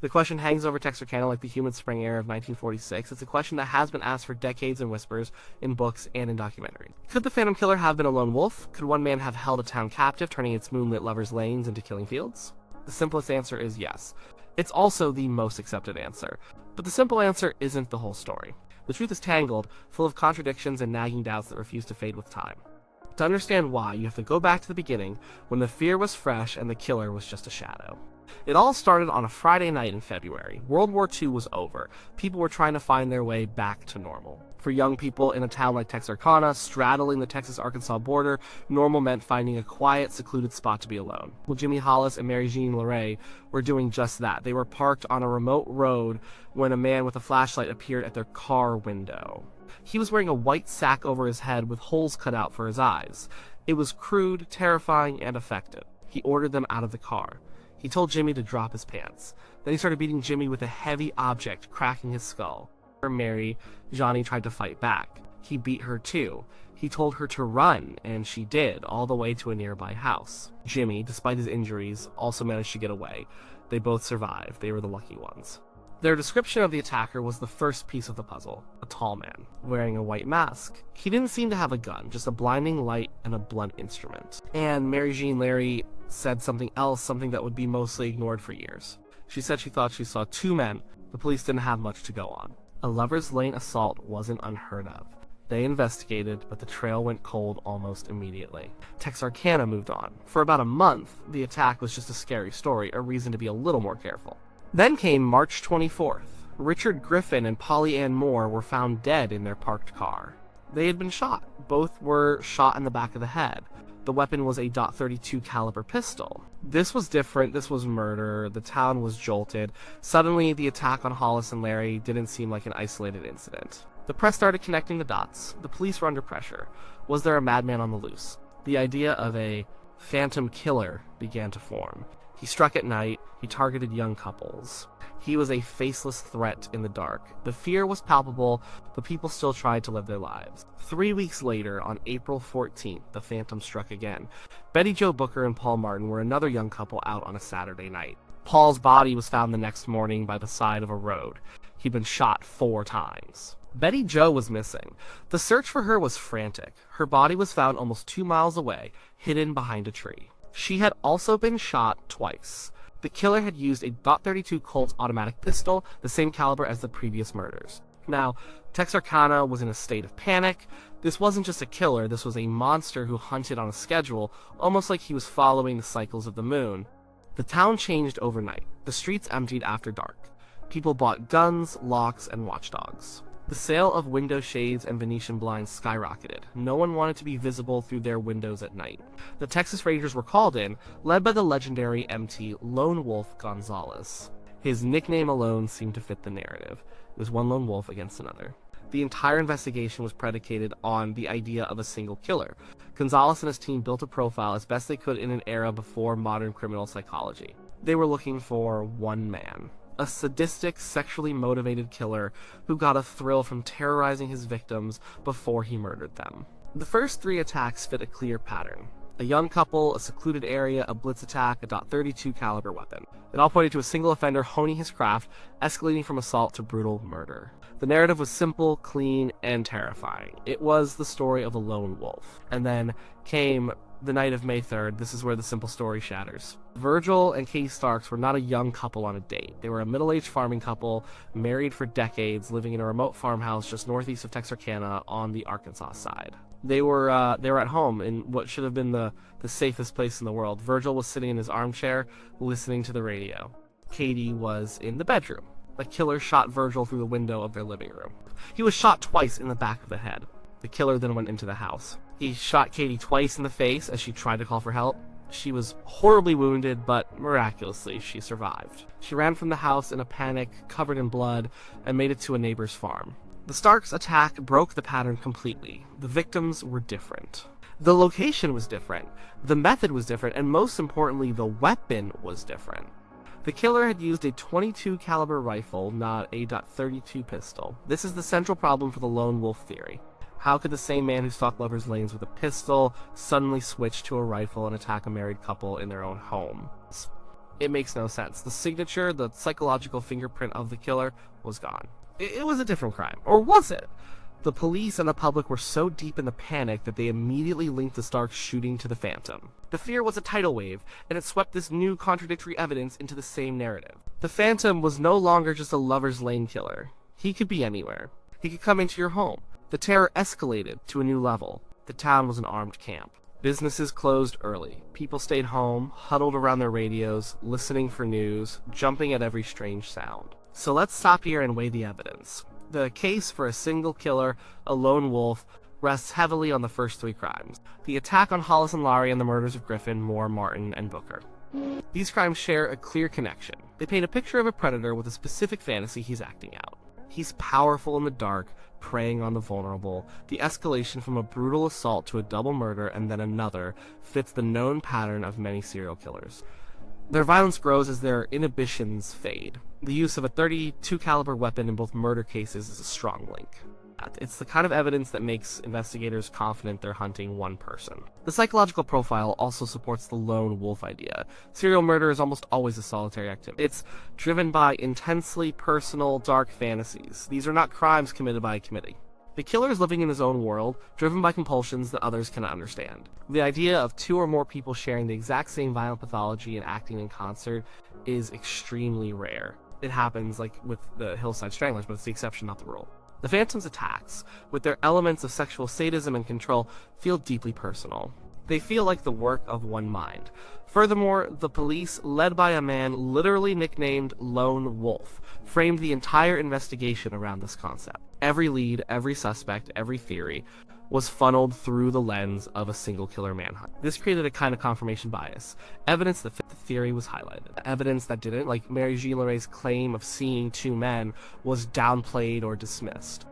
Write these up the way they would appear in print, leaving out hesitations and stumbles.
The question hangs over Texarkana like the humid spring air of 1946. It's a question that has been asked for decades in whispers, in books, and in documentaries. Could the Phantom Killer have been a lone wolf? Could one man have held a town captive, turning its moonlit lovers' lanes into killing fields? The simplest answer is yes. It's also the most accepted answer. But the simple answer isn't the whole story. The truth is tangled, full of contradictions and nagging doubts that refuse to fade with time. To understand why, you have to go back to the beginning, when the fear was fresh and the killer was just a shadow. It all started on a Friday night in February. World War II was over. People were trying to find their way back to normal. For young people in a town like Texarkana, straddling the Texas-Arkansas border, normal meant finding a quiet, secluded spot to be alone. Well, Jimmy Hollis and Mary Jean Larray were doing just that. They were parked on a remote road when a man with a flashlight appeared at their car window. He was wearing a white sack over his head with holes cut out for his eyes. It was crude, terrifying, and effective. He ordered them out of the car. He told Jimmy to drop his pants. Then he started beating Jimmy with a heavy object, cracking his skull. Mary, Johnny tried to fight back. He beat her too. He told her to run, and she did, all the way to a nearby house. Jimmy, despite his injuries, also managed to get away. They both survived. They were the lucky ones. Their description of the attacker was the first piece of the puzzle. A tall man, wearing a white mask. He didn't seem to have a gun, just a blinding light and a blunt instrument. And Mary Jean Larry said something else, something that would be mostly ignored for years. She said she thought she saw two men. The police didn't have much to go on. A lover's lane assault wasn't unheard of. They investigated, but the trail went cold almost immediately. Texarkana moved on. For about a month, the attack was just a scary story, a reason to be a little more careful. Then came March 24th. Richard Griffin and Polly Ann Moore were found dead in their parked car. They had been shot. Both were shot in the back of the head. The weapon was a .32 caliber pistol. This was different. This was murder. The town was jolted. Suddenly, the attack on Hollis and Larry didn't seem like an isolated incident. The press started connecting the dots. The police were under pressure. Was there a madman on the loose? The idea of a phantom killer began to form. He struck at night. He targeted young couples. He was a faceless threat in the dark. The fear was palpable, but people still tried to live their lives. 3 weeks later, on April 14th, the Phantom struck again. Betty Jo Booker and Paul Martin were another young couple out on a Saturday night. Paul's body was found the next morning by the side of a road. He'd been shot 4 times. Betty Jo was missing. The search for her was frantic. Her body was found almost 2 miles away, hidden behind a tree. She had also been shot twice. The killer had used a .32 Colt automatic pistol, the same caliber as the previous murders. Now, Texarkana was in a state of panic. This wasn't just a killer, this was a monster who hunted on a schedule, almost like he was following the cycles of the moon. The town changed overnight. The streets emptied after dark. People bought guns, locks, and watchdogs. The sale of window shades and Venetian blinds skyrocketed. No one wanted to be visible through their windows at night. The Texas Rangers were called in, led by the legendary MT Lone Wolf Gonzalez. His nickname alone seemed to fit the narrative. It was one lone wolf against another. The entire investigation was predicated on the idea of a single killer. Gonzalez and his team built a profile as best they could in an era before modern criminal psychology. They were looking for one man. A sadistic, sexually motivated killer who got a thrill from terrorizing his victims before he murdered them. The first 3 attacks fit a clear pattern. A young couple, a secluded area, a blitz attack, a .32 caliber weapon. It all pointed to a single offender honing his craft, escalating from assault to brutal murder. The narrative was simple, clean, and terrifying. It was the story of a lone wolf. And then came the night of May 3rd. This is where the simple story shatters. Virgil and Katie Starks were not a young couple on a date. They were a middle-aged farming couple, married for decades, living in a remote farmhouse just northeast of Texarkana on the Arkansas side. They were at home in what should have been the safest place in the world. Virgil was sitting in his armchair, listening to the radio. Katie was in the bedroom. The killer shot Virgil through the window of their living room. He was shot twice in the back of the head. The killer then went into the house. He shot Katie twice in the face as she tried to call for help. She was horribly wounded, but miraculously she survived. She ran from the house in a panic, covered in blood, and made it to a neighbor's farm. The Starks' attack broke the pattern completely. The victims were different. The location was different. The method was different, and most importantly, the weapon was different. The killer had used a .22 caliber rifle, not a .32 pistol. This is the central problem for the lone wolf theory. How could the same man who stalked lovers' lanes with a pistol suddenly switch to a rifle and attack a married couple in their own home? It makes no sense. The signature, the psychological fingerprint of the killer, was gone. It was a different crime. Or was it? The police and the public were so deep in the panic that they immediately linked the Starks shooting to the Phantom. The fear was a tidal wave, and it swept this new contradictory evidence into the same narrative. The Phantom was no longer just a Lover's Lane killer. He could be anywhere. He could come into your home. The terror escalated to a new level. The town was an armed camp. Businesses closed early. People stayed home, huddled around their radios, listening for news, jumping at every strange sound. So let's stop here and weigh the evidence. The case for a single killer, a lone wolf, rests heavily on the first three crimes. The attack on Hollis and Laurie and the murders of Griffin, Moore, Martin, and Booker. These crimes share a clear connection. They paint a picture of a predator with a specific fantasy he's acting out. He's powerful in the dark, preying on the vulnerable. The escalation from a brutal assault to a double murder and then another fits the known pattern of many serial killers. Their violence grows as their inhibitions fade. The use of a .32 caliber weapon in both murder cases is a strong link. It's the kind of evidence that makes investigators confident they're hunting one person. The psychological profile also supports the lone wolf idea. Serial murder is almost always a solitary activity. It's driven by intensely personal, dark fantasies. These are not crimes committed by a committee. The killer is living in his own world, driven by compulsions that others cannot understand. The idea of two or more people sharing the exact same violent pathology and acting in concert is extremely rare. It happens like with the Hillside Stranglers, but it's the exception, not the rule. The Phantom's attacks, with their elements of sexual sadism and control, feel deeply personal. They feel like the work of one mind. Furthermore, the police, led by a man literally nicknamed Lone Wolf, framed the entire investigation around this concept. Every lead, every suspect, every theory was funneled through the lens of a single killer manhunt. This created a kind of confirmation bias. Evidence that fit the theory was highlighted. Evidence that didn't, like Mary Jean Larrey's claim of seeing two men, was downplayed or dismissed.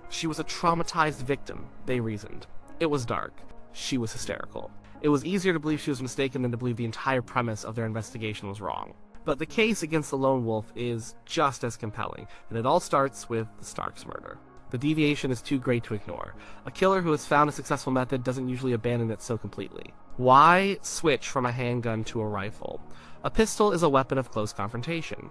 She was a traumatized victim, they reasoned. It was dark. She was hysterical. It was easier to believe she was mistaken than to believe the entire premise of their investigation was wrong. But the case against the lone wolf is just as compelling, and it all starts with the Starks murder. The deviation is too great to ignore. A killer who has found a successful method doesn't usually abandon it so completely. Why switch from a handgun to a rifle? A pistol is a weapon of close confrontation.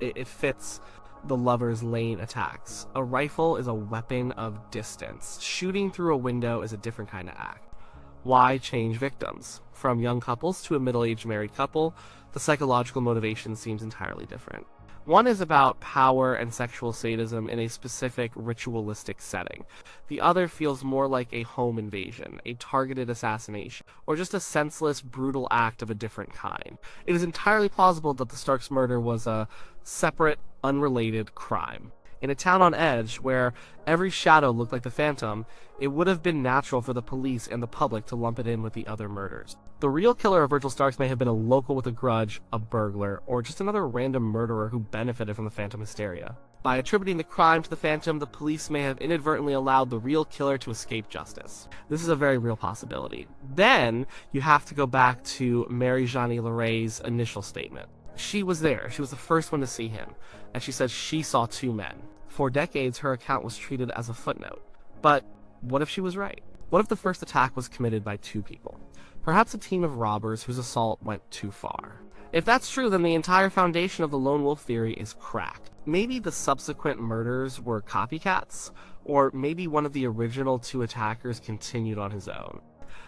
It fits the Lover's Lane attacks. A rifle is a weapon of distance. Shooting through a window is a different kind of act. Why change victims? From young couples to a middle-aged married couple, the psychological motivation seems entirely different. One is about power and sexual sadism in a specific ritualistic setting. The other feels more like a home invasion, a targeted assassination, or just a senseless, brutal act of a different kind. It is entirely plausible that the Starks murder was a separate, unrelated crime. In a town on edge, where every shadow looked like the Phantom, it would have been natural for the police and the public to lump it in with the other murders. The real killer of Virgil Starks may have been a local with a grudge, a burglar, or just another random murderer who benefited from the Phantom hysteria. By attributing the crime to the Phantom, the police may have inadvertently allowed the real killer to escape justice. This is a very real possibility. Then, you have to go back to Mary Jean Larrey's initial statement. She was there. She was the first one to see him, and she said she saw two men. For decades, her account was treated as a footnote. But what if she was right? What if the first attack was committed by two people? Perhaps a team of robbers whose assault went too far. If that's true, then the entire foundation of the lone wolf theory is cracked. Maybe the subsequent murders were copycats, or maybe one of the original two attackers continued on his own.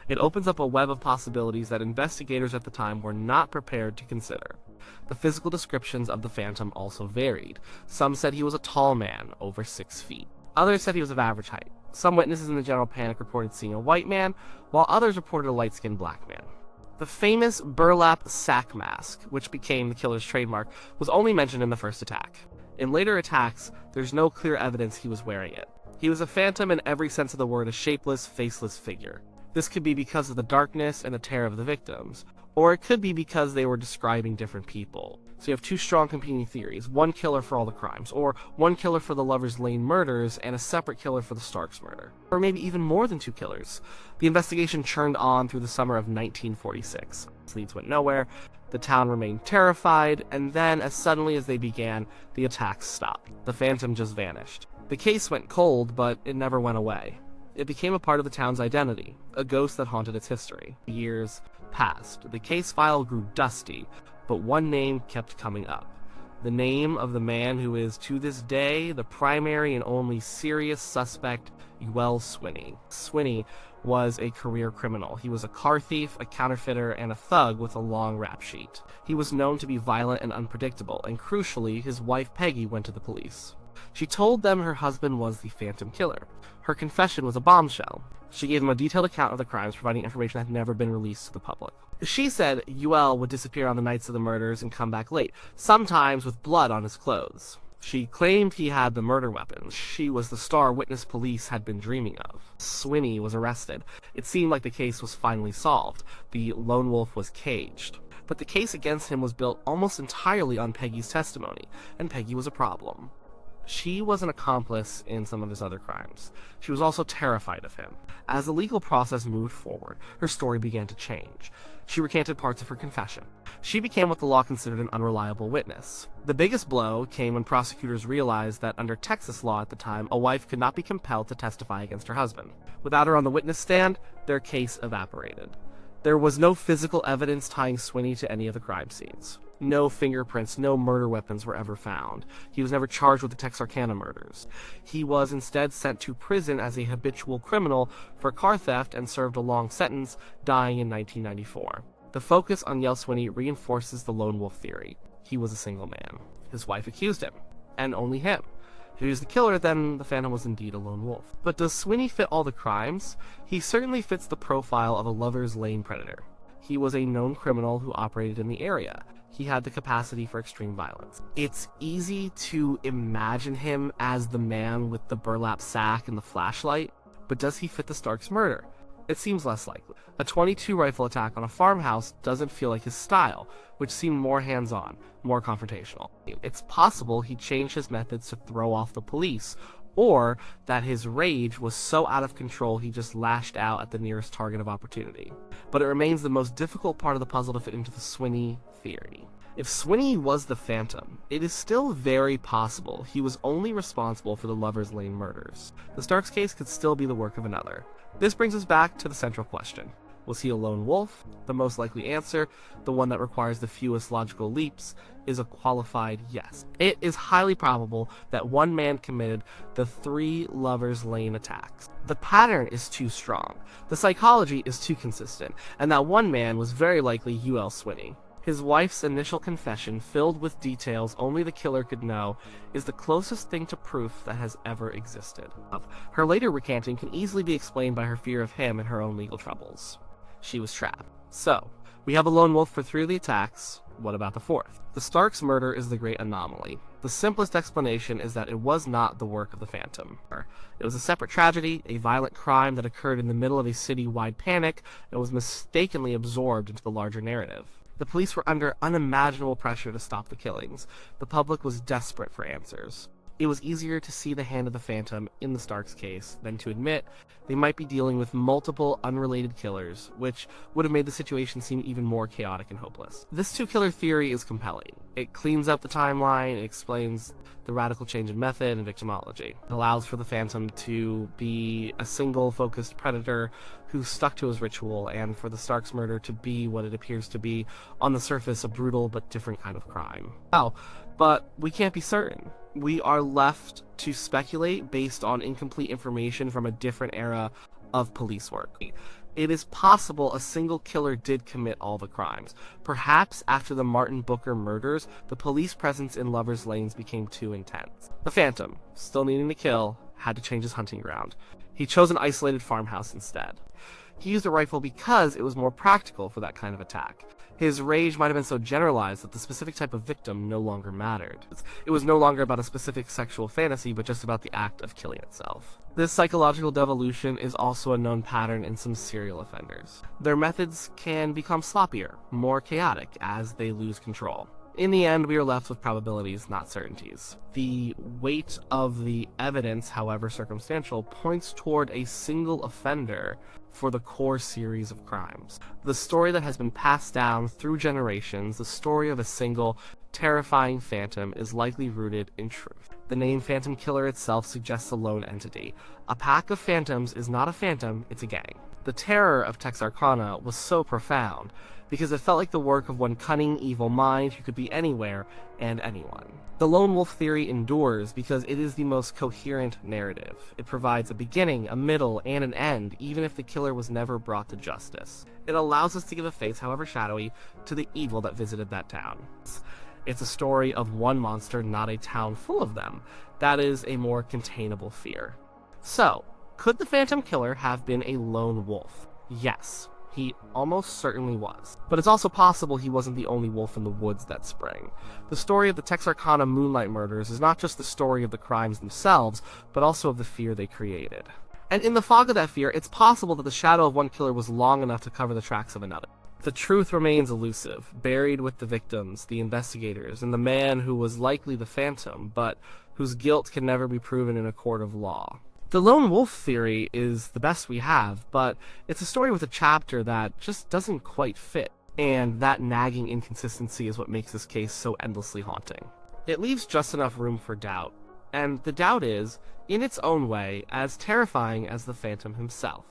It opens up a web of possibilities that investigators at the time were not prepared to consider. The physical descriptions of the Phantom also varied. Some said he was a tall man, over 6 feet. Others said he was of average height. Some witnesses in the general panic reported seeing a white man, while others reported a light-skinned black man. The famous burlap sack mask, which became the killer's trademark, was only mentioned in the first attack. In later attacks, there's no clear evidence he was wearing it. He was a phantom in every sense of the word, a shapeless, faceless figure. This could be because of the darkness and the terror of the victims, or it could be because they were describing different people. So you have two strong competing theories, one killer for all the crimes, or one killer for the Lover's Lane murders, and a separate killer for the Starks murder. Or maybe even more than two killers. The investigation churned on through the summer of 1946. Leads went nowhere, the town remained terrified, and then, as suddenly as they began, the attacks stopped. The Phantom just vanished. The case went cold, but it never went away. It became a part of the town's identity, a ghost that haunted its history. Years passed. The case file grew dusty, but one name kept coming up. The name of the man who is, to this day, the primary and only serious suspect, Ewell Swinney. Swinney was a career criminal. He was a car thief, a counterfeiter, and a thug with a long rap sheet. He was known to be violent and unpredictable, and crucially, his wife Peggy went to the police. She told them her husband was the Phantom Killer. Her confession was a bombshell. She gave them a detailed account of the crimes, providing information that had never been released to the public. She said Ewell would disappear on the nights of the murders and come back late, sometimes with blood on his clothes. She claimed he had the murder weapons. She was the star witness police had been dreaming of. Swinney was arrested. It seemed like the case was finally solved. The lone wolf was caged. But the case against him was built almost entirely on Peggy's testimony, and Peggy was a problem. She was an accomplice in some of his other crimes. She was also terrified of him. As the legal process moved forward, her story began to change. She recanted parts of her confession. She became what the law considered an unreliable witness. The biggest blow came when prosecutors realized that under Texas law at the time, a wife could not be compelled to testify against her husband. Without her on the witness stand, their case evaporated. There was no physical evidence tying Swinney to any of the crime scenes. No fingerprints, no murder weapons were ever found. He was never charged with the Texarkana murders. He was instead sent to prison as a habitual criminal for car theft and served a long sentence, dying in 1994. The focus on Ewell Swinney reinforces the lone wolf theory. He was a single man. His wife accused him, and only him. If he was the killer, then the Phantom was indeed a lone wolf. But does Swinney fit all the crimes? He certainly fits the profile of a lover's lane predator. He was a known criminal who operated in the area. He had the capacity for extreme violence. It's easy to imagine him as the man with the burlap sack and the flashlight, but does he fit the Starks murder? It seems less likely. A .22 rifle attack on a farmhouse doesn't feel like his style, which seemed more hands-on, more confrontational. It's possible he changed his methods to throw off the police, or that his rage was so out of control he just lashed out at the nearest target of opportunity. But it remains the most difficult part of the puzzle to fit into the Swinney theory. If Swinney was the Phantom, it is still very possible he was only responsible for the Lover's Lane murders. The Starks case could still be the work of another. This brings us back to the central question. Was he a lone wolf? The most likely answer, the one that requires the fewest logical leaps, is a qualified yes. It is highly probable that one man committed the 3 Lover's Lane attacks. The pattern is too strong, the psychology is too consistent, and that one man was very likely Ewell Swinney. His wife's initial confession, filled with details only the killer could know, is the closest thing to proof that has ever existed. Her later recanting can easily be explained by her fear of him and her own legal troubles. She was trapped. So, we have a lone wolf for 3 of the attacks. What about the 4th? The Starks murder is the great anomaly. The simplest explanation is that it was not the work of the Phantom. It was a separate tragedy, a violent crime that occurred in the middle of a city-wide panic and was mistakenly absorbed into the larger narrative. The police were under unimaginable pressure to stop the killings. The public was desperate for answers. It was easier to see the hand of the Phantom in the Starks case than to admit they might be dealing with multiple unrelated killers, which would have made the situation seem even more chaotic and hopeless. This two-killer theory is compelling. It cleans up the timeline, it explains the radical change in method and victimology. It allows for the Phantom to be a single-focused predator who stuck to his ritual, and for the Starks murder to be what it appears to be, on the surface, a brutal but different kind of crime. But we can't be certain. We are left to speculate based on incomplete information from a different era of police work. It is possible a single killer did commit all the crimes. Perhaps after the Martin Booker murders, the police presence in Lover's Lanes became too intense. The Phantom, still needing to kill, had to change his hunting ground. He chose an isolated farmhouse instead. He used a rifle because it was more practical for that kind of attack. His rage might have been so generalized that the specific type of victim no longer mattered. It was no longer about a specific sexual fantasy, but just about the act of killing itself. This psychological devolution is also a known pattern in some serial offenders. Their methods can become sloppier, more chaotic, as they lose control. In the end, we are left with probabilities, not certainties. The weight of the evidence, however circumstantial, points toward a single offender for the core series of crimes. The story that has been passed down through generations, the story of a single, terrifying phantom, is likely rooted in truth. The name Phantom Killer itself suggests a lone entity. A pack of phantoms is not a phantom, it's a gang. The terror of Texarkana was so profound because it felt like the work of one cunning, evil mind who could be anywhere and anyone. The lone wolf theory endures because it is the most coherent narrative. It provides a beginning, a middle, and an end, even if the killer was never brought to justice. It allows us to give a face, however shadowy, to the evil that visited that town. It's a story of one monster, not a town full of them. That is a more containable fear. So, could the Phantom Killer have been a lone wolf? Yes, he almost certainly was. But it's also possible he wasn't the only wolf in the woods that spring. The story of the Texarkana Moonlight Murders is not just the story of the crimes themselves, but also of the fear they created. And in the fog of that fear, it's possible that the shadow of one killer was long enough to cover the tracks of another. The truth remains elusive, buried with the victims, the investigators, and the man who was likely the Phantom, but whose guilt can never be proven in a court of law. The lone wolf theory is the best we have, but it's a story with a chapter that just doesn't quite fit, and that nagging inconsistency is what makes this case so endlessly haunting. It leaves just enough room for doubt, and the doubt is, in its own way, as terrifying as the Phantom himself.